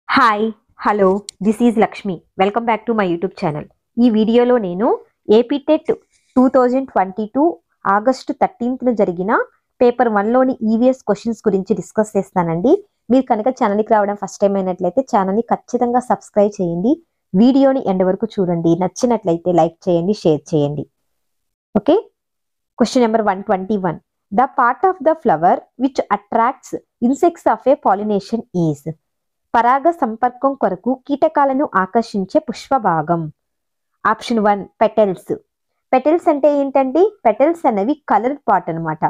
Hi hello this is Lakshmi welcome back to my YouTube channel. ఈ వీడియోలో నేను APTET 2022 August 13న జరిగిన పేపర్ 1లోని ఈవీఎస్ క్వశ్చన్స్ గురించి డిస్కస్ చేస్తానండి. మీరు కనుక ఛానల్కి రావడం ఫస్ట్ టైం అయినట్లయితే ఛానల్ని ఖచ్చితంగా సబ్స్క్రైబ్ చేయండి. వీడియోని ఎండ్ వరకు చూడండి. నచ్చినట్లయితే లైక్ చేయండి, షేర్ చేయండి. Okay, question number 121. The part of the flower which attracts insects of A pollination is. పరాగ సంపర్కం కొరకు కీటకాలను ఆకర్షించే పుష్పభాగం. Option 1 petals. పెటల్స్ అంటే ఏంటండి? పెటల్స్ అనేవి కలర్ పార్ట్ అనమాట.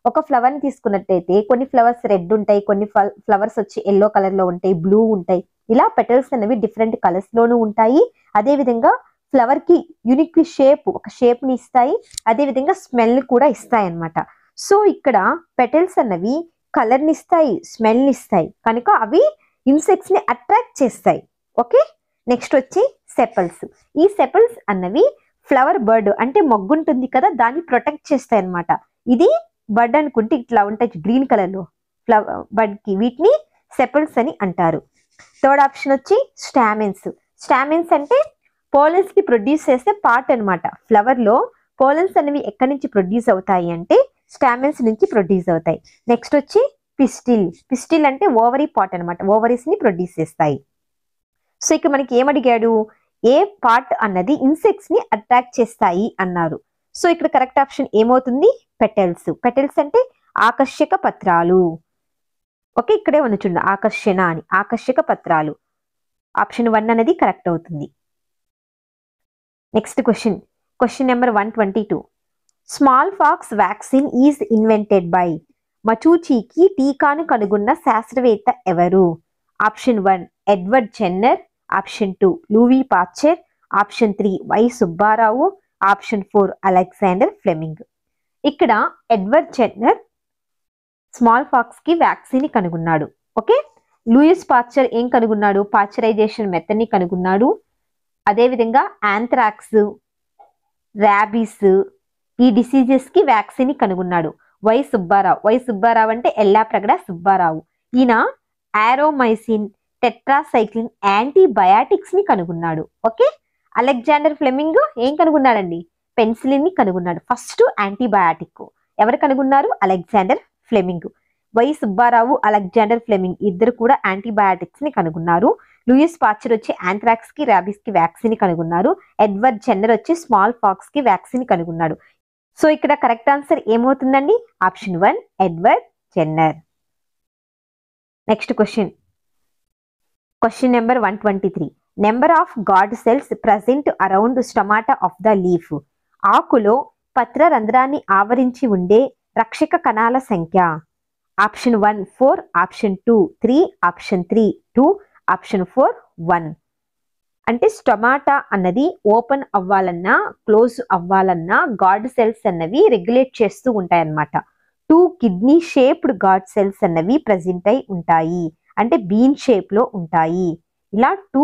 ఒక ఫ్లవర్ ని తీసుకున్నట్టయితే కొన్ని ఫ్లవర్స్ రెడ్ ఉంటాయి, కొన్ని ఫ్లవర్స్ వచ్చి ఎల్లో కలర్ లో ఉంటాయి, బ్లూ ఉంటాయి. ఇలా పెటల్స్ అనేవి డిఫరెంట్ కలర్స్ లోనూ ఉంటాయి. అదే విధంగా ఫ్లవర్ కి యూనిక్ షేప్, ఒక షేప్ ని ఇస్తాయి. అదే విధంగా స్మెల్ కూడా ఇస్తాయి అన్నమాట. సో ఇక్కడ పెటల్స్ అన్నవి కలర్ ని ఇస్తాయి, స్మెల్ ని ఇస్తాయి, కనుక అవి ఇన్సెక్ట్స్ ని అట్రాక్ట్ చేస్తాయి. ఓకే, నెక్స్ట్ వచ్చి సెపల్స్. ఈ సెపల్స్ అన్నవి ఫ్లవర్ బర్డ్ అంటే మొగ్గు ఉంటుంది కదా, దాన్ని ప్రొటెక్ట్ చేస్తాయి అన్నమాట. ఇది బర్డ్ అనుకుంటే ఇట్లా ఉంటాయి గ్రీన్ కలర్ లో ఫ్లవర్ బర్డ్ కి, వీటిని సెపల్స్ అని అంటారు. థర్డ్ ఆప్షన్ వచ్చి స్టామెన్స్. స్టామెన్స్ అంటే పోలన్స్ కి ప్రొడ్యూస్ చేసే పార్ట్ అనమాట. ఫ్లవర్ లో పోలన్స్ అనేవి ఎక్కడి నుంచి ప్రొడ్యూస్ అవుతాయి అంటే స్టామెన్స్ నుంచి ప్రొడ్యూస్ అవుతాయి. నెక్స్ట్ వచ్చి పిస్టిల్. పిస్టిల్ అంటే ఓవరీ పార్ట్ అనమాట, ఓవరీస్ ని ప్రొడ్యూస్ చేస్తాయి. సో ఇక్కడ మనకి ఏమడిగాడు, ఏ పార్ట్ అన్నది ఇన్సెక్ట్స్ ని అట్రాక్ట్ చేస్తాయి అన్నారు. సో ఇక్కడ కరెక్ట్ ఆప్షన్ ఏమవుతుంది? పెటల్స్. పెటల్స్ అంటే ఆకర్షక పత్రాలు. ఓకే, ఇక్కడే ఉన్న చూడండి ఆకర్షణ అని, ఆకర్షక పత్రాలు. ఆప్షన్ 1 అనేది కరెక్ట్ అవుతుంది. Next question, question number 122. Smallpox vaccine is invented by. మచూచీకి టీకాను కనుగొన్న శాస్త్రవేత్త ఎవరు? Option 1 Edward Jenner, option 2 Louis Pasteur, option 3 Y Subbarao, option 4 Alexander Fleming. ఇక్కడ ఎడ్వర్డ్ జెన్నర్ స్మాల్ పాక్స్ కి వ్యాక్సిన్ కనుగొన్నాడు. ఓకే, లూయిస్ పాశ్చర్ ఏం కనుగొన్నాడు? పాశ్చరైజేషన్ మెథడ్ ని కనుగొన్నాడు. అదేవిధంగా ఆంథ్రాక్స్, ర్యాబీస్, ఈ డిసీజెస్ కి వ్యాక్సిన్ ని కనుగొన్నాడు వై సుబ్బారావు. వై సుబ్బారావు అంటే ఎల్లాప్రగడ సుబ్బారావు. ఈయన ఆరోమైసిన్, టెట్రాసైక్లిన్ యాంటీబయాటిక్స్ ని కనుగొన్నాడు. ఓకే, అలెగ్జాండర్ ఫ్లెమింగ్ ఏం కనుగొన్నాడండి? పెన్సిలిన్ ని కనుగొన్నాడు. ఫస్ట్ యాంటీబయాటిక్ ఎవరు కనుగొన్నారు? Alexander Fleming. Y Subbarao, Alexander Fleming ఇద్దరు కూడా యాంటీబయాటిక్స్ ని కనుగొన్నారు. లూయిస్ పాశ్చర్ వచ్చి ఆంథ్రాక్స్ కి, ర్యాబీస్ కి వ్యాక్సిన్ ని కనుగొన్నారు. ఎడ్వర్డ్ జెన్నర్ వచ్చి స్మాల్ పాక్స్ కి వ్యాక్సిన్ ని కనుగొన్నాడు. సో ఇక్కడ కరెక్ట్ ఆన్సర్ ఏమవుతుందండి? Option 1 Edward Jenner. Next question, question number 123. Number of guard cells present around stomata of the leaf. ఆకులో పత్ర రంధ్రాన్ని ఆవరించి ఉండే రక్షక కణాల సంఖ్య. Option 1 4, option 2 3, option 3 2, option 4 1. అంటే స్టొమాటా అన్నది ఓపెన్ అవ్వాలన్నా క్లోజ్ అవ్వాలన్నా గాడ్ సెల్స్ అన్నవి రెగ్యులేట్ చేస్తూ ఉంటాయి అన్నమాట. 2 కిడ్నీ షేప్డ్ గాడ్ సెల్స్ అన్నవి ప్రెజెంట్ అయి ఉంటాయి, అంటే బీన్ షేప్ లో ఉంటాయి. ఇలా 2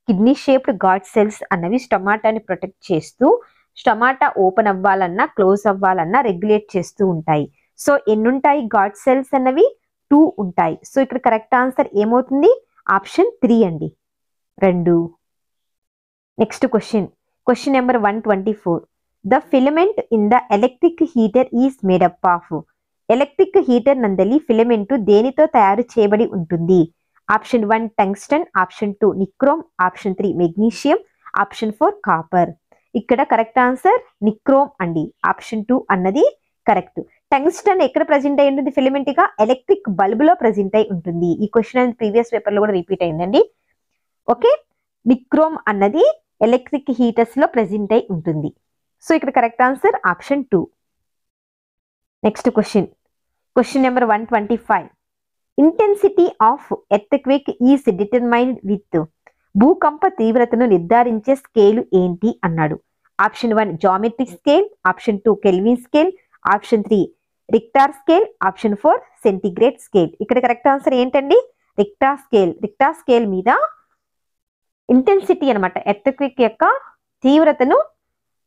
కిడ్నీ షేప్డ్ గాడ్ సెల్స్ అన్నవి స్టొమాటాని ప్రొటెక్ట్ చేస్తూ, స్టొమాటా ఓపెన్ అవ్వాలన్నా క్లోజ్ అవ్వాలన్నా రెగ్యులేట్ చేస్తూ ఉంటాయి. సో ఎన్నుంటాయి గాడ్ సెల్స్ అన్నవి? 2 ఉంటాయి. సో ఇక్కడ కరెక్ట్ ఆన్సర్ ఏమవుతుంది? ఆప్షన్ 3 అండి, 2. Next question, question number 124. The filament in the electric heater is made up of. Electric heater నందలి ఫిలమెంట్ దేనితో తయారు చేయబడి ఉంటుంది? Option 1 tungsten, option 2 nichrome, option 3 magnesium, option 4 copper. ఇక్కడ కరెక్ట్ ఆన్సర్ నిక్రోమ్ అండి. ఆప్షన్ 2 అన్నది కరెక్ట్. టంగ్స్టన్ ఎక్కడ ప్రెజెంట్ అయి ఉంటుంది? ఫిలమెంట్ గా ఎలక్ట్రిక్ బల్బ్ లో ప్రెజెంట్ అయి ఉంటుంది. ఈ క్వశ్చన్ అనేది ప్రీవియస్ పేపర్ లో కూడా రిపీట్ అయిందండి. ఓకే, నిక్రోమ్ అన్నది ఎలక్ట్రిక్ హీటర్స్ లో ప్రెజెంట్ అయి ఉంటుంది. సో ఇక్కడ correct answer option 2. Next question, question number 125. Intensity of earthquake is determined with. భూకంప తీవ్రతను నిర్ధారించే స్కేల్ ఏంటి అన్నాడు. Option 1 geometric scale, option 2 kelvin scale, option 3 Richter scale, option 4 centigrade scale. ఇక్కడ కరెక్ట్ ఆన్సర్ ఏంటండి? Richter scale. రిక్టార్ స్కేల్ మీద intensity అనమాట, earthquake యొక్క తీవ్రతను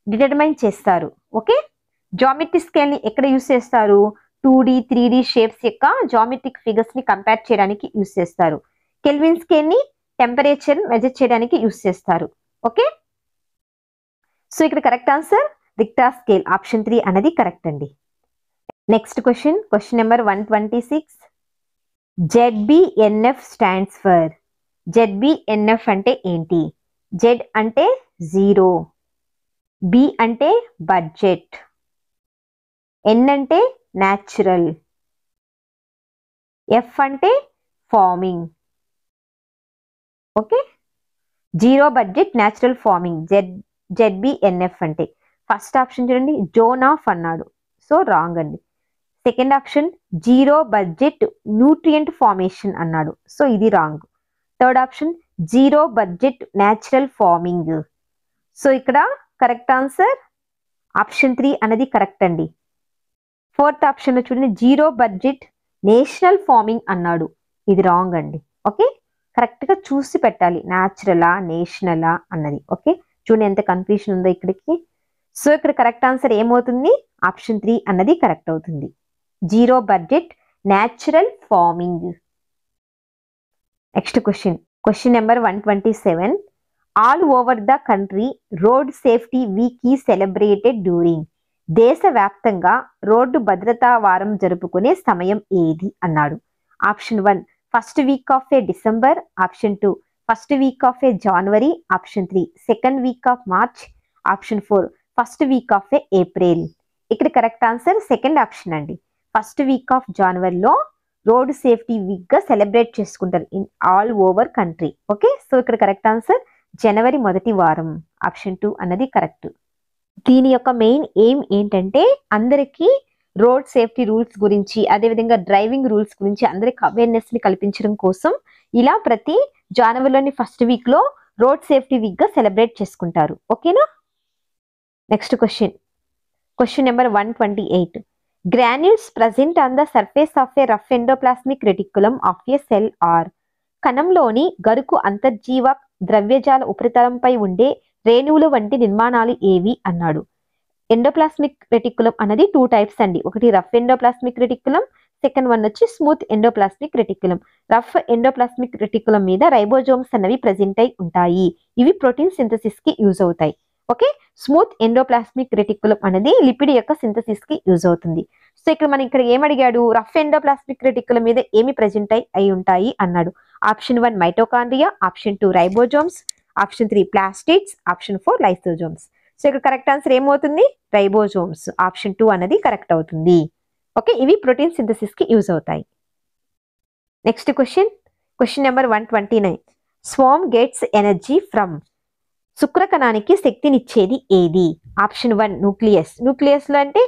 డిటర్మైన్ చేస్తారు. ఓకే, జామెట్రిక్ స్కేల్ ని ఎక్కడ యూస్ చేస్తారు? 2D 3D షేప్స్ యొక్క జామెట్రిక్ ఫిగర్స్ ని కంపేర్ చేయడానికి యూస్ చేస్తారు. కెల్విన్ స్కేల్ ని టెంపరేచర్ మెజర్ చేయడానికి యూస్ చేస్తారు. ఓకే, సో ఇక్కడ correct answer Richter scale option 3 అనేది కరెక్ట్ అండి. Next question number 126. ZBNF stands for. ZBNF అంటే ఏంటి? Z అంటే జీరో, B అంటే బడ్జెట్, N అంటే న్యాచురల్, F అంటే farming. Okay, zero budget natural farming ZBNF అంటే. ఫస్ట్ ఆప్షన్ చూడండి, జోన్ ఆఫ్ అన్నాడు, సో రాంగ్ అండి. Second option zero budget nutrient formation అన్నాడు, సో ఇది wrong. Third option zero budget natural farming, so ఇక్కడ correct answer option 3 అనేది correct అండి. Fourth option చూడండి, జీరో బడ్జెట్ నేషనల్ ఫార్మింగ్ అన్నాడు, ఇది రాంగ్ అండి. ఓకే, కరెక్ట్ గా చూసి పెట్టాలి, న్యాచురలా నేషనలా అన్నది. ఓకే, చూడండి ఎంత కన్ఫ్యూషన్ ఉందో ఇక్కడికి. సో ఇక్కడ కరెక్ట్ ఆన్సర్ ఏమవుతుంది? ఆప్షన్ 3 అన్నది కరెక్ట్ అవుతుంది, zero budget natural farming. Next question number 127. All over the country road safety week is celebrated during. దేశవ్యాప్తంగా రోడ్డు భద్రతా వారం జరుపుకునే సమయం ఏది అన్నాడు. ఆప్షన్ 1 ఫస్ట్ వీక్ ఆఫ్ ఏ December, option 2 first week off ఏ జనవరి, option 3 second week off March, option 4 first week off ఏ April. ఇక్కడ correct answer second option అండి. First week off జనవరిలో రోడ్ సేఫ్టీ వీక్ గా సెలబ్రేట్ చేసుకుంటారు in all over country. Okay, so ఇక్కడ correct answer జనవరి మొదటి వారం, option 2 అన్నది correct. దీని యొక్క మెయిన్ ఎయిమ్ ఏంటంటే అందరికీ రోడ్ సేఫ్టీ రూల్స్ గురించి, అదేవిధంగా డ్రైవింగ్ రూల్స్ గురించి అందరికి అవేర్నెస్ ని కల్పించడం కోసం ఇలా ప్రతి జనవరిలోని ఫస్ట్ వీక్ లో రోడ్ సేఫ్టీ వీక్ గా సెలబ్రేట్ చేసుకుంటారు. ఓకేనా. Next question number 128. Granules present on the surface of a rough endoplasmic reticulum of a cell are. కణంలోని గరుకు అంతర్జీవ ద్రవ్యజాల ఉపరితలంపై ఉండే రేణువులు వంటి నిర్మాణాలు ఏవి అన్నాడు. ఎండోప్లాస్మిక్ రెటిక్యులం అనేది 2 టైప్స్ అండి. ఒకటి rough endoplasmic reticulum, second one వచ్చి smooth endoplasmic reticulum. Rough endoplasmic reticulum మీద రైబోజోమ్స్ అనేవి ప్రెజెంట్ అయి ఉంటాయి, ఇవి ప్రోటీన్ సింథసిస్ కి యూజ్ అవుతాయి. ఓకే, స్మూత్ ఎండోప్లాస్మిక్ రెటిక్యులం అనేది లిపిడ్ యొక్క సింథసిస్ కి యూజ్ అవుతుంది. సో ఇక్కడ ఏమడిగాడు, రఫ్ ఎండోప్లాస్మిక్ రెటిక్యులం మీద ఏమి ప్రెజెంట్ అయి ఉంటాయి అన్నాడు. Option 1 mitochondria, option 2 ribosomes, option 3 plastids, option 4 lysosomes. So ఇక్కడ కరెక్ట్ ఆన్సర్ ఏమవుతుంది? రైబోజోమ్స్, ఆప్షన్ 2 అనేది కరెక్ట్ అవుతుంది. ఓకే, ఇవి ప్రోటీన్ సింథసిస్ కి యూజ్ అవుతాయి. Next question number 129. Sperm gets energy from. శుక్రకణానికి శక్తినిచ్చేది ఏది? Option 1 nucleus. న్యూక్లియస్ లో అంటే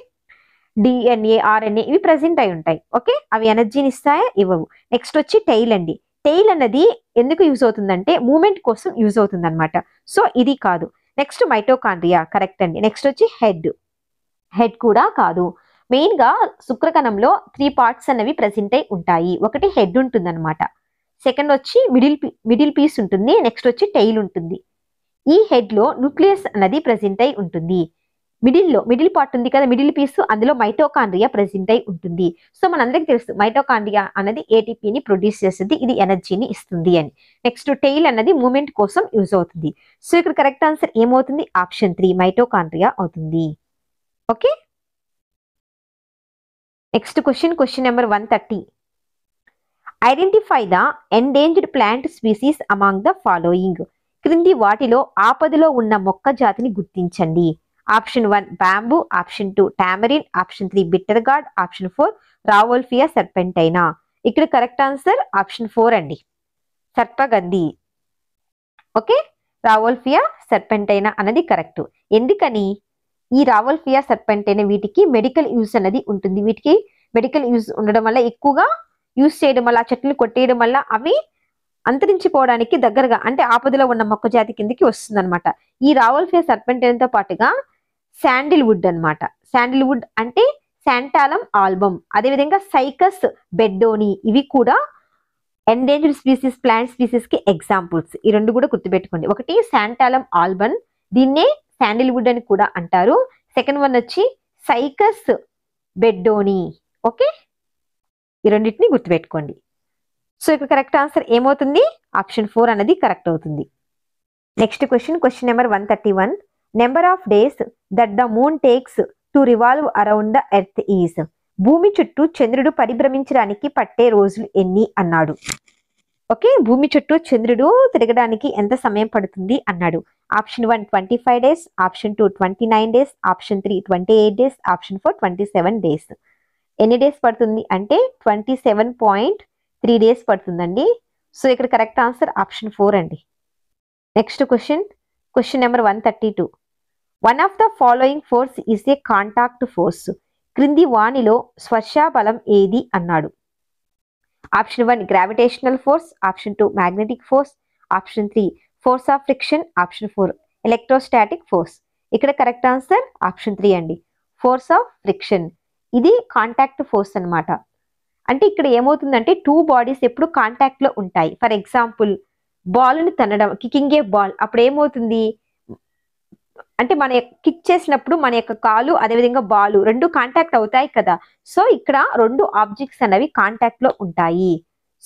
DNA, RNA ఇవి ప్రెజెంట్ అయి ఉంటాయి. ఓకే, అవి ఎనర్జీని ఇస్తాయా? ఇవ్వవు. నెక్స్ట్ వచ్చి టెయిల్ అండి. టెయిల్ అన్నది ఎందుకు యూజ్ అవుతుందంటే మూమెంట్ కోసం యూజ్ అవుతుంది అనమాట, సో ఇది కాదు. నెక్స్ట్ మైటోకాండ్రియా కరెక్ట్ అండి. నెక్స్ట్ వచ్చి హెడ్ కూడా కాదు. మెయిన్ గా శుక్రకణంలో 3 పార్ట్స్ అనేవి ప్రెజెంట్ అయి ఉంటాయి. ఒకటి హెడ్ ఉంటుంది అనమాట, సెకండ్ వచ్చి మిడిల్ పీస్ ఉంటుంది, నెక్స్ట్ వచ్చి టెయిల్ ఉంటుంది. ఈ హెడ్ లో న్యూక్లియస్ అనేది ప్రెజెంట్ అయి ఉంటుంది. మిడిల్ పార్ట్ ఉంది కదా, మిడిల్ పీస్, అందులో మైటోకాండ్రియా ప్రెజెంట్ అయి ఉంటుంది. సో మనందరికి తెలుసు మైటోకాండ్రియా అనేది ఏటీపీని ప్రొడ్యూస్ చేస్తుంది, ఇది ఎనర్జీని ఇస్తుంది అని. నెక్స్ట్ టెయిల్ అనేది మూమెంట్ కోసం యూజ్ అవుతుంది. సో ఇక్కడ కరెక్ట్ ఆన్సర్ ఏమవుతుంది? ఆప్షన్ 3 మైటోకాండ్రియా అవుతుంది. Okay, next question number 130. Identify the endangered plant species among the following. క్రింది వాటిలో ఆపదలో ఉన్న మొక్క జాతిని గుర్తించండి. Option 1 bamboo, option 2 tamarind, option 3 bitter gourd, option 4 rauvolfia serpentina. ఇక్కడ కరెక్ట్ ఆన్సర్ ఆప్షన్ 4 అండి, సర్పగంధి. ఓకే, రావోల్ఫియా సర్పెంటైనా అనేది కరెక్ట్. ఎందుకని? ఈ రావోల్ఫియా సర్పెంటైనా వీటికి మెడికల్ యూజ్ అనేది ఉంటుంది. వీటికి మెడికల్ యూజ్ ఉండడం వల్ల, ఎక్కువగా యూజ్ చేయడం వల్ల, చెట్లు కొట్టేయడం వల్ల అవి అంతరించిపోవడానికి దగ్గరగా, అంటే ఆపదలో ఉన్న మొక్క జాతి కిందకి వస్తుంది అనమాట. ఈ రావోల్ఫియా సర్పెంటైన్తో పాటుగా శాండిల్వుడ్ అనమాట. శాండిల్వుడ్ అంటే శాంటాలం ఆల్బమ్, అదేవిధంగా సైకస్ బెడ్డోని, ఇవి కూడా ఎండేంజర్డ్ స్పీసీస్ ప్లాంట్ స్పీసీస్ కి ఎగ్జాంపుల్స్. ఈ రెండు కూడా గుర్తుపెట్టుకోండి. ఒకటి శాంటాలం ఆల్బమ్, దీన్నే శాండిల్వుడ్ అని కూడా అంటారు. సెకండ్ వన్ వచ్చి సైకస్ బెడ్డోని. ఓకే, ఈ రెండింటిని గుర్తుపెట్టుకోండి. సో ఇక్కడ కరెక్ట్ ఆన్సర్ ఏమవుతుంది? ఆప్షన్ 4 అనేది కరెక్ట్ అవుతుంది. Next question number 131. Number of days that the moon takes to revolve around the earth is. భూమి చుట్టూ చంద్రుడు పరిభ్రమించడానికి పట్టే రోజులు ఎన్ని అన్నాడు. ఓకే, భూమి చుట్టూ చంద్రుడు తిరగడానికి ఎంత సమయం పడుతుంది అన్నాడు. Option 1 25 days, option 2 29 days, option 3 28 days, option 4 27 days. ఎన్ని డేస్ పడుతుంది అంటే 27.3 డేస్ పడుతుందండి. సో ఇక్కడ కరెక్ట్ ఆన్సర్ ఆప్షన్ 4 అండి. Next question number 132. One of the following force is a contact force. క్రింది వానిలో స్పర్శ బలం ఏది అన్నాడు. Option 1 gravitational force, option 2 magnetic force, option 3 force of friction, option 4 electrostatic force. ఇక్కడ కరెక్ట్ ఆన్సర్ ఆప్షన్ 3 అండి, force of friction. ఇది contact force అన్నమాట. అంటే ఇక్కడ ఏమవుతుందంటే టూ బాడీస్ ఎప్పుడు కాంటాక్ట్ లో ఉంటాయి. ఫర్ ఎగ్జాంపుల్ బాల్ని తన్నడం, కికింగ్ ఏ బాల్, అప్పుడు ఏమవుతుంది అంటే మన కిక్ చేసినప్పుడు మన యొక్క కాలు అదేవిధంగా బాలు రెండు కాంటాక్ట్ అవుతాయి కదా. సో ఇక్కడ రెండు ఆబ్జెక్ట్స్ అనేవి కాంటాక్ట్ లో ఉంటాయి.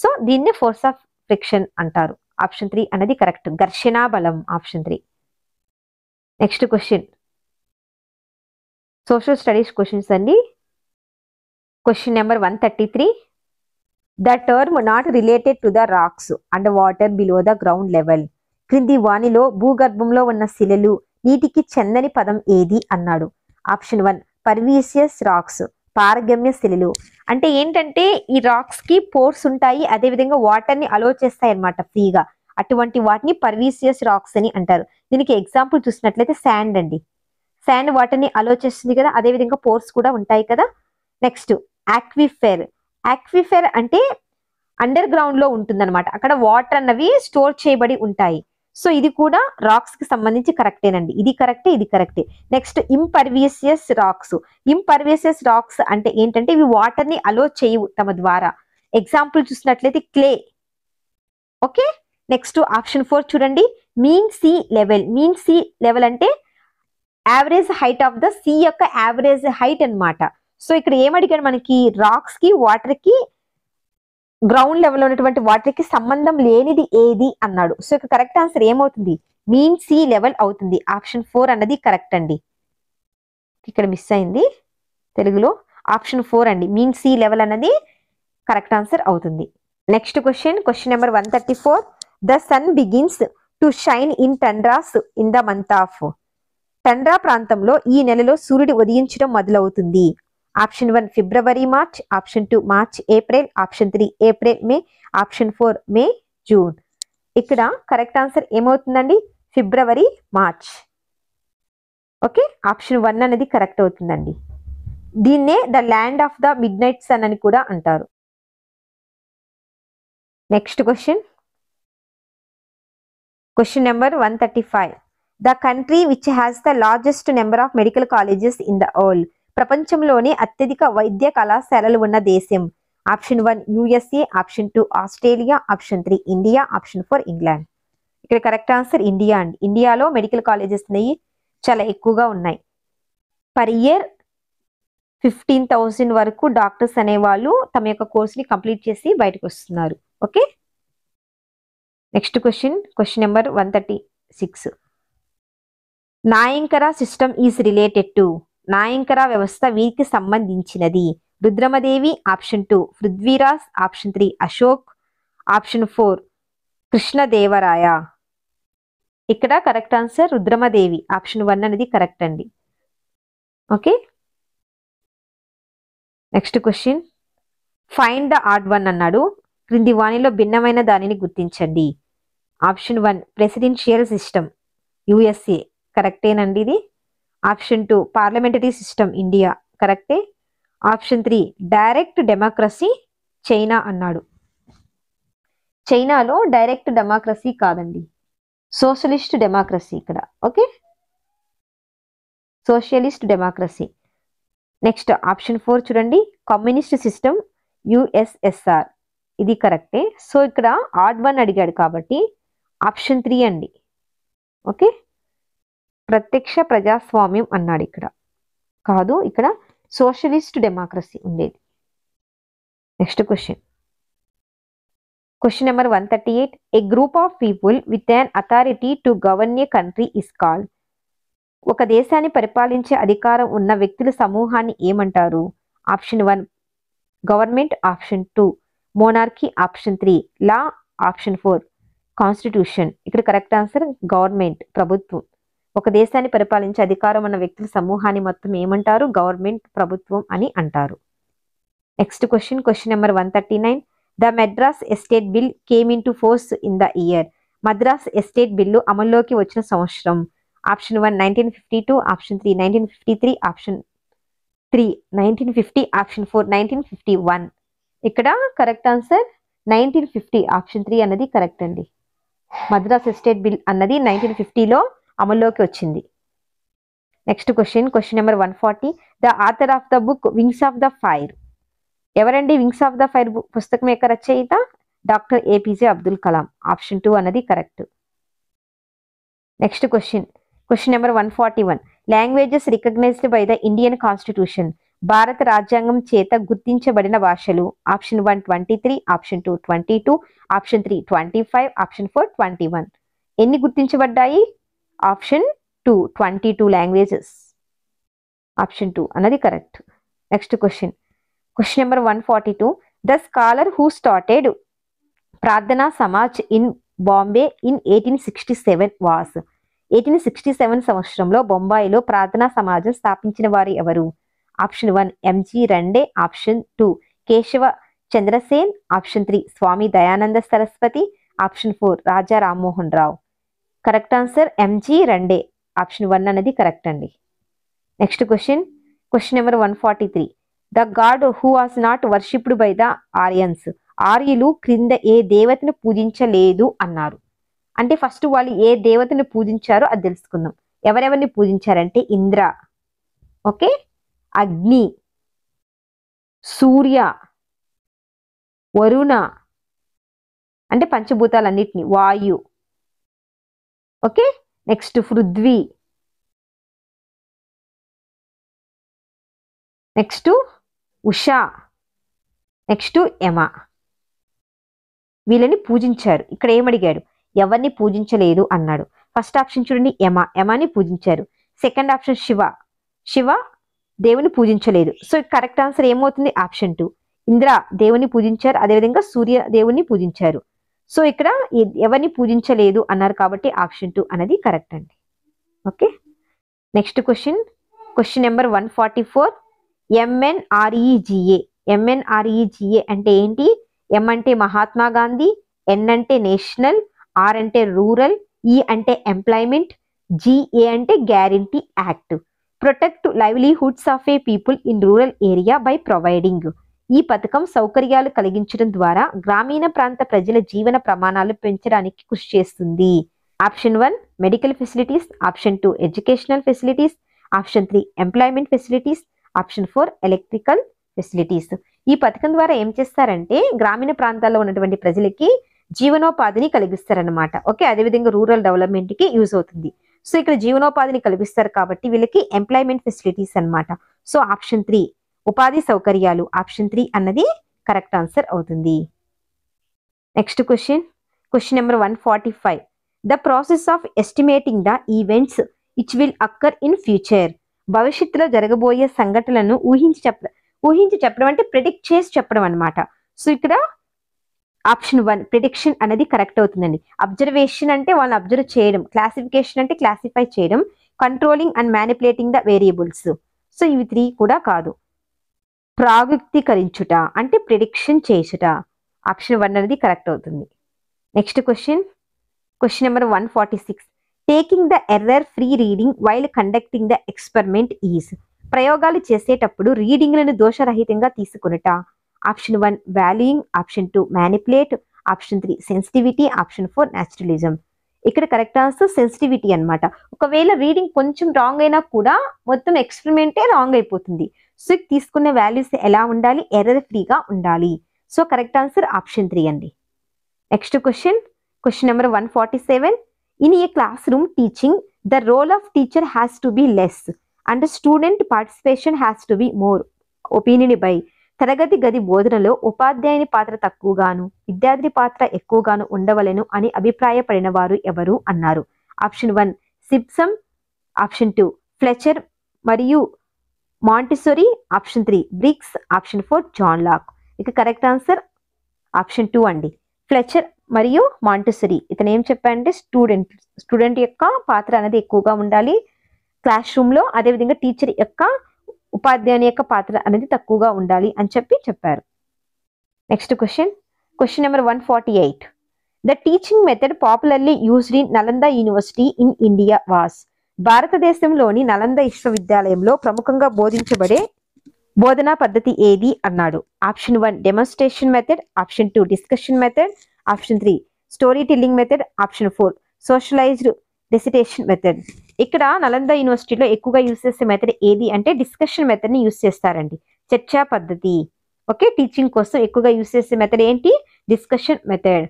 సో దీన్ని ఫోర్స్ ఆఫ్ ఫ్రిక్షన్ అంటారు. ఆప్షన్ 3 అనేది కరెక్ట్, ఘర్షణ బలం, option 3. Next social studies questions అండి. Question number 133. The term not related to the rocks and water below the ground level. క్రింది వానిలో భూగర్భంలో ఉన్న శిలలు నీటికి చెందని పదం ఏది అన్నాడు. ఆప్షన్ 1 పర్వీసియస్ రాక్స్, పారగమ్య శిలలు. అంటే ఏంటంటే ఈ రాక్స్ కి పోర్స్ ఉంటాయి, అదేవిధంగా వాటర్ ని అలో చేస్తాయి అన్నమాట ఫ్రీగా. అటువంటి వాటిని పర్వీసియస్ రాక్స్ అని అంటారు. దీనికి ఎగ్జాంపుల్ చూసినట్లయితే శాండ్ అండి. శాండ్ వాటర్ ని అలో చేస్తుంది కదా, అదేవిధంగా పోర్స్ కూడా ఉంటాయి కదా. నెక్స్ట్ ఆక్విఫెర్. ఆక్విఫెర్ అంటే అండర్ గ్రౌండ్ లో ఉంటుందన్నమాట, అక్కడ వాటర్ అన్నవి స్టోర్ చేయబడి ఉంటాయి. సో ఇది కూడా రాక్స్ కి సంబంధించి కరెక్టేనండి, ఇది కరెక్టే, ఇది కరెక్టే. Next impervious rocks. Impervious rocks అంటే ఏంటంటే ఇవి వాటర్ ని అలో చేయవు తమ ద్వారా. ఎగ్జాంపుల్ చూసినట్లయితే క్లే. ఓకే, నెక్స్ట్ ఆప్షన్ 4 చూడండి, mean sea level. Mean sea level అంటే average height of the sea యొక్క యావరేజ్ హైట్ అన్నమాట. సో ఇక్కడ ఏమడిగాడు మనకి, రాక్స్ కి వాటర్ కి గ్రౌండ్ లెవెల్ ఉన్నటువంటి వాటర్ కి సంబంధం లేనిది ఏది అన్నాడు. సో ఇక్కడ కరెక్ట్ ఆన్సర్ ఏమవుతుంది, మీన్ సీ లెవెల్ అవుతుంది. ఆప్షన్ 4 అన్నది కరెక్ట్ అండి. ఇక్కడ మిస్ అయింది తెలుగులో, ఆప్షన్ 4 అండి, మీన్ సీ లెవెల్ అన్నది కరెక్ట్ ఆన్సర్ అవుతుంది. Next question number 134. The sun begins to shine in tundras in the month of. Tundra ప్రాంతంలో ఈ నెలలో సూర్యుడు ఉదయించడం మొదలవుతుంది. Option 1 February March, option 2 March April, option 3 April May, option 4 May June. ఇక్కడ correct answer ఏమవుతుందండి, February March. Okay, option 1 అనేది correct అవుతుందండి. దీన్నే the land of the midnight sun అని కూడా అంటారు. Next question number 135. The country which has the largest number of medical colleges in the world. ప్రపంచంలోని అత్యధిక వైద్య కళాశాలలు ఉన్న దేశం. Option 1 USA, option 2 Australia, option 3 India, option 4 England. ఇక్కడ కరెక్ట్ ఆన్సర్ ఇండియా అండి. ఇండియాలో మెడికల్ కాలేజెస్ అనేవి చాలా ఎక్కువగా ఉన్నాయి. పర్ ఇయర్ 15,000 వరకు డాక్టర్స్ అనేవాళ్ళు తమ యొక్క కోర్సుని కంప్లీట్ చేసి బయటకు వస్తున్నారు. Okay, next question number 136. Nayankara system is related to. Nayankara వ్యవస్థ వీరికి సంబంధించినది. Rudramadevi, option 2 Prithviraj, option 3 Ashok, option 4 Krishnadevaraya. ఇక్కడ కరెక్ట్ ఆన్సర్ రుద్రమదేవి, ఆప్షన్ 1 అనేది కరెక్ట్ అండి. Okay, next find the odd one అన్నాడు. క్రింది వాణిలో భిన్నమైన దానిని గుర్తించండి. ఆప్షన్ 1 ప్రెసిడెన్షియల్ సిస్టమ్ యుఎస్ఏ, కరెక్టేనండి ఇది. ఆప్షన్ 2 పార్లమెంటరీ సిస్టమ్ ఇండియా, కరెక్టే. ఆప్షన్ 3 డైరెక్ట్ డెమోక్రసీ చైనా అన్నాడు. చైనాలో డైరెక్ట్ డెమోక్రసీ కాదండి, సోషలిస్ట్ డెమోక్రసీ ఇక్కడ. Okay, socialist democracy. Next option 4 చూడండి, కమ్యూనిస్ట్ సిస్టమ్ యుఎస్ఎస్ఆర్, ఇది కరెక్టే. సో ఇక్కడ ఆడ్ వన్ అడిగాడు కాబట్టి ఆప్షన్ 3 అండి. ఓకే, ప్రత్యక్ష ప్రజాస్వామ్యం అన్నాడు, ఇక్కడ కాదు, ఇక్కడ సోషలిస్ట్ డెమోక్రసీ ఉండేది. Next Question number 138. A group of people with an authority to govern a country is called. ఒక దేశాన్ని పరిపాలించే అధికారం ఉన్న వ్యక్తుల సమూహాన్ని ఏమంటారు? Option 1 government, option 2 monarchy, option 3 లా, ఆప్షన్ 4 కాన్స్టిట్యూషన్. ఇక్కడ కరెక్ట్ ఆన్సర్ గవర్నమెంట్, ప్రభుత్వం. ఒక దేశాన్ని పరిపాలించే అధికారం ఉన్న వ్యక్తుల సమూహాన్ని మొత్తం ఏమంటారు? గవర్నమెంట్, ప్రభుత్వం అని అంటారు. Next question number 139. The Madras estate bill came in to force in the year. Madras estate bill అమల్లోకి వచ్చిన సంవత్సరం. Option 1 1952, option 3 1953, option 3 1950, option 4 1951. ఇక్కడ కరెక్ట్ ఆన్సర్ 1950, ఆప్షన్ 3 అన్నది కరెక్ట్ అండి. మద్రాస్ ఎస్టేట్ బిల్ అన్నది 1950లో అమల్లోకి వచ్చింది. Next question number 140. The author of the book wings of the fire. ఎవరండి వింగ్స్ ఆఫ్ ద ఫైర్ పుస్తకం యొక్క రచయిత? Doctor APJ Abdul Kalam. Option 2 అన్నది correct. Next question number 141. Languages recognised by the Indian constitution. భారత రాజ్యాంగం చేత గుర్తించబడిన భాషలు. Option 1 23, option 2 22, option 3 25, option 4 21. ఎన్ని గుర్తించబడ్డాయి? Option 2 22 languages. ఆప్షన్ 2 అన్నది correct. Next question number 142. The scholar who started Prarthana Samaj in Bombay in 1867 was. 1867 సంవత్సరంలో బొంబాయిలో ప్రార్థనా సమాజం స్థాపించిన వారు ఎవరు? Option 1 M G Ranade, option 2 Keshava Chandrasen, option 3 Swami Dayananda Saraswati, option 4 Raja Rammohan Rao. Correct answer M G Ranade, option 1 అనేది కరెక్ట్ అండి. Next question number 143. The god who was not worshipped by the Aryans. ఆర్యులు క్రింద ఏ దేవతను పూజించలేదు అన్నారు. అంటే ఫస్ట్ వాళ్ళు ఏ దేవతను పూజించారో అది తెలుసుకుందాం. ఎవరెవరిని పూజించారంటే ఇంద్ర, ఓకే, అగ్ని, సూర్య, వరుణ అంటే పంచభూతాలన్నిటిని, Vayu, okay, next Prithvi, next Usha, next Yama. వీళ్ళని పూజించారు. ఇక్కడ ఏమడిగాడు? ఎవరిని పూజించలేదు అన్నాడు. ఫస్ట్ ఆప్షన్ చూడండి, యమని పూజించారు. సెకండ్ ఆప్షన్ శివ దేవుని పూజించలేదు. సో కరెక్ట్ ఆన్సర్ ఏమవుతుంది? ఆప్షన్ 2 ఇంద్ర దేవుని పూజించారు, అదేవిధంగా సూర్య దేవుని పూజించారు. సో ఇక్కడ ఎవరిని పూజించలేదు అన్నారు కాబట్టి ఆప్షన్ 2 అనేది కరెక్ట్ అండి. Okay, next question number 144. ఎంఎన్ఆర్ఈజిఏ అంటే ఏంటి? ఎం అంటే మహాత్మా గాంధీ, ఎన్ అంటే నేషనల్, ఆర్ అంటే రూరల్, ఈ అంటే ఎంప్లాయ్మెంట్, జిఏ అంటే guarantee act. Protect livelihoods of A people in rural area by providing. ఈ పథకం సౌకర్యాలు కలిగించడం ద్వారా గ్రామీణ ప్రాంత ప్రజల జీవన ప్రమాణాలు పెంచడానికి కృషి చేస్తుంది. Option 1 medical facilities, option 2 educational facilities, option 3 employment facilities, option 4 electrical facilities. ఈ పథకం ద్వారా ఏం చేస్తారంటే గ్రామీణ ప్రాంతాల్లో ఉన్నటువంటి ప్రజలకి జీవనోపాధిని కలిగిస్తారనమాట. ఓకే, అదేవిధంగా రూరల్ డెవలప్మెంట్ కి యూజ్ అవుతుంది. సో ఇక్కడ జీవనోపాధిని కల్పిస్తారు కాబట్టి వీళ్ళకి ఎంప్లాయ్మెంట్ ఫెసిలిటీస్ అన్నమాట. సో ఆప్షన్ 3 ఉపాధి సౌకర్యాలు, ఆప్షన్ 3 అన్నది కరెక్ట్ ఆన్సర్ అవుతుంది. Next question number 145. The process of estimating the events which will అక్కర్ in future. భవిష్యత్తులో జరగబోయే సంఘటనలను ఊహించి చెప్పడం అంటే ప్రిడిక్ట్ చేసి చెప్పడం అనమాట. సో ఇక్కడ ఆప్షన్ 1 ప్రిడిక్షన్ అనేది కరెక్ట్ అవుతుందండి. అబ్జర్వేషన్ అంటే వాళ్ళని అబ్జర్వ్ చేయడం, క్లాసిఫికేషన్ అంటే క్లాసిఫై చేయడం, controlling and manipulating the variables. So ఇవి 3 కూడా కాదు. ప్రాగుక్తీకరించుట అంటే ప్రిడిక్షన్ చేసుట, ఆప్షన్ 1 అనేది కరెక్ట్ అవుతుంది. Next question number 146. Taking the error free reading while conducting the experiment is. ప్రయోగాలు చేసేటప్పుడు రీడింగ్లను దోషరహితంగా తీసుకునుట. Option 1 valuing, option 2 manipulate, option 3 sensitivity, option 4 naturalism. ఇక్కడ కరెక్ట్ ఆన్సర్ సెన్సిటివిటీ అనమాట. ఒకవేళ రీడింగ్ కొంచెం రాంగ్ అయినా కూడా మొత్తం ఎక్స్పెరిమెంటే రాంగ్ అయిపోతుంది. సో తీసుకున్న వాల్యూస్ ఎలా ఉండాలి? ఎర్రర్ ఫ్రీగా ఉండాలి. సో కరెక్ట్ ఆన్సర్ ఆప్షన్ 3 అండి. Next question number 147. In a classroom teaching the role of teacher has to be less and student participation has to be more. Opinion by తరగతి గది బోధనలో ఉపాధ్యాయుని పాత్ర తక్కువగాను విద్యార్థి పాత్ర ఎక్కువగాను ఉండవలెను అని అభిప్రాయపడిన వారు ఎవరు అన్నారు. ఆప్షన్ 1 సిప్సమ్, ఆప్షన్ 2 ఫ్లెచర్ మరియు Montessori, option 3 Briggs, option 4 John Locke. ఇక కరెక్ట్ ఆన్సర్ ఆప్షన్ 2 అండి. ఫ్లెచర్ మరియు మాంటిసోరీ. ఇతను ఏం చెప్పారంటే స్టూడెంట్ యొక్క పాత్ర అనేది ఎక్కువగా ఉండాలి క్లాస్ రూమ్లో, అదేవిధంగా టీచర్ యొక్క ఉపాధ్యాయుని యొక్క పాత్ర అనేది తక్కువగా ఉండాలి అని చెప్పారు. Next question number 148. The teaching method popularly used in Nalanda university in India was. భారతదేశంలోని నలంద విశ్వవిద్యాలయంలో ప్రముఖంగా బోధించబడే బోధనా పద్ధతి ఏది అన్నాడు. Option 1 demonstration method, option 2 discussion method, option 3 story telling method, option 4 socialised recitation method. ఇక్కడ నలంద యూనివర్సిటీలో ఎక్కువగా యూస్ చేసే మెథడ్ ఏది అంటే డిస్కషన్ మెథడ్ ని యూస్ చేస్తారండి. చర్చా పద్ధతి. ఓకే, టీచింగ్ కోసం ఎక్కువగా యూస్ చేసే మెథడ్ ఏంటి? Discussion method.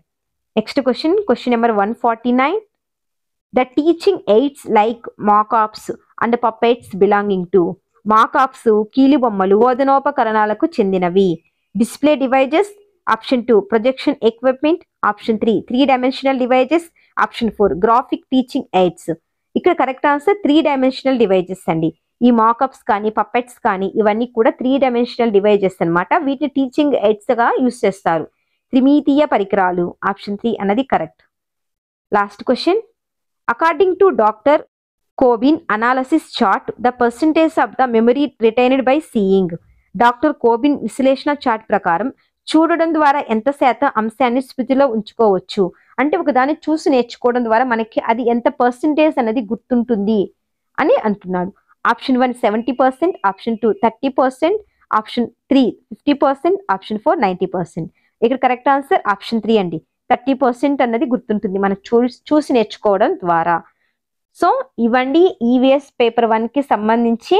Next question number 149. The teaching aids like mockups and puppets belonging to. Mockups కీలు బొమ్మలు బోధనోపకరణాలకు చెందినవి. Display devices, option 2 projection equipment, option 3 3-dimensional devices, option 4 graphic teaching aids. ఇక్కడ correct answer 3-dimensional devices అండి. ఈ మాకప్స్ కానీ puppets కానీ ఇవన్నీ కూడా 3-dimensional డివైజెస్ అన్నమాట. వీటిని టీచింగ్ ఎయిడ్స్ గా యూస్ చేస్తారు. త్రిమితీయ పరికరాలు, ఆప్షన్ 3 అన్నది correct. Last question. According to doctor Cobin analysis chart the percentage of the memory retained by seeing. Doctor Cobin విశ్లేషణ చార్ట్ ప్రకారం చూడడం ద్వారా ఎంత శాతం అంశాన్ని స్మృతిలో ఉంచుకోవచ్చు అంటే ఒకదాన్ని చూసి నేర్చుకోవడం ద్వారా మనకి అది ఎంత పర్సంటేజ్ అనేది గుర్తుంటుంది అని అంటున్నాడు. Option 1 70%, option 2 30%, option 3 50%, option 4 90%. ఇక్కడ కరెక్ట్ ఆన్సర్ ఆప్షన్ 3 అండి. 30% అన్నది గుర్తుంటుంది మనం చూసి నేర్చుకోవడం ద్వారా. సో ఇవ్వండి ఈవీఎస్ పేపర్ 1కి సంబంధించి.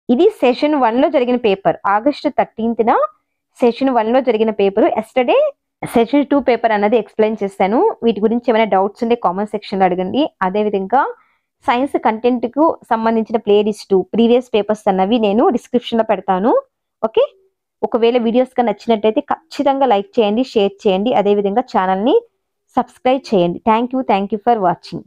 ఇది సెషన్ 1లో జరిగిన పేపర్. ఆగస్టు 13న సెషన్ 1లో జరిగిన పేపర్. ఎస్టర్డే సెషన్ 2 పేపర్ అన్నది ఎక్స్ప్లెయిన్ చేశాను. వీటి గురించి ఏమైనా డౌట్స్ ఉంటే కామెంట్ సెక్షన్లో అడగండి. అదేవిధంగా సైన్స్ కంటెంట్కు సంబంధించిన ప్లేలిస్ట్ ప్రీవియస్ పేపర్స్ అన్నవి నేను డిస్క్రిప్షన్లో పెడతాను. ఓకే, ఒకవేళ వీడియోస్ గా నచ్చినట్టయితే ఖచ్చితంగా లైక్ చేయండి, షేర్ చేయండి, అదేవిధంగా ఛానల్ని సబ్స్క్రైబ్ చేయండి. Thank you for watching.